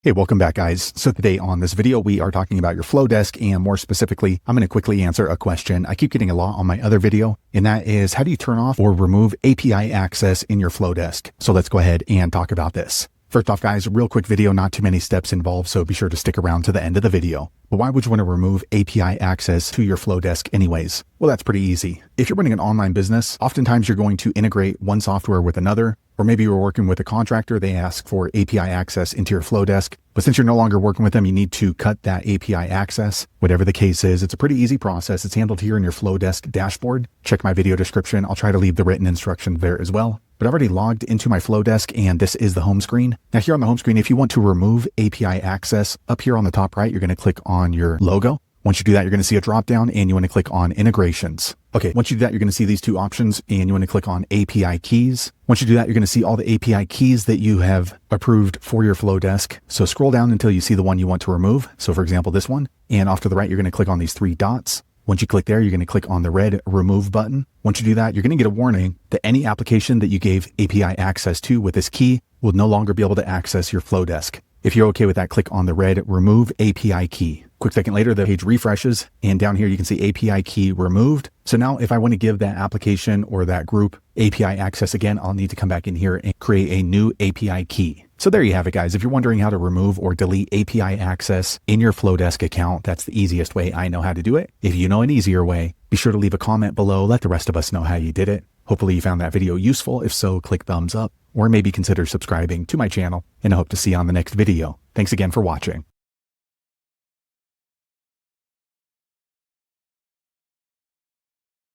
Hey, welcome back guys. So today on this video, we are talking about your Flodesk, and more specifically, I'm going to quickly answer a question I keep getting a lot on my other video, and that is how do you turn off or remove API access in your Flodesk? So let's go ahead and talk about this. First off guys, real quick video, not too many steps involved, so be sure to stick around to the end of the video. But why would you want to remove API access to your Flodesk anyways? Well, that's pretty easy. If you're running an online business, oftentimes you're going to integrate one software with another, or maybe you're working with a contractor, they ask for API access into your Flodesk. But since you're no longer working with them, you need to cut that API access. Whatever the case is, it's a pretty easy process. It's handled here in your Flodesk dashboard. Check my video description. I'll try to leave the written instructions there as well. But I've already logged into my Flodesk, and this is the home screen. Now here on the home screen, if you want to remove API access, up here on the top right, you're going to click on your logo. Once you do that, you're going to see a drop down and you want to click on integrations. Okay, once you do that, you're going to see these two options and you want to click on API keys. Once you do that, you're going to see all the API keys that you have approved for your Flodesk. So scroll down until you see the one you want to remove. So for example, this one, and off to the right, you're going to click on these three dots. Once you click there, you're going to click on the red remove button. Once you do that, you're going to get a warning that any application that you gave API access to with this key will no longer be able to access your Flodesk. If you're okay with that, click on the red remove API key. Quick second later, the page refreshes, and down here you can see API key removed. So now if I want to give that application or that group API access again, I'll need to come back in here and create a new API key. So there you have it guys. If you're wondering how to remove or delete API access in your Flodesk account, that's the easiest way I know how to do it. If you know an easier way, be sure to leave a comment below. Let the rest of us know how you did it. Hopefully you found that video useful. If so, click thumbs up or maybe consider subscribing to my channel, and I hope to see you on the next video. Thanks again for watching.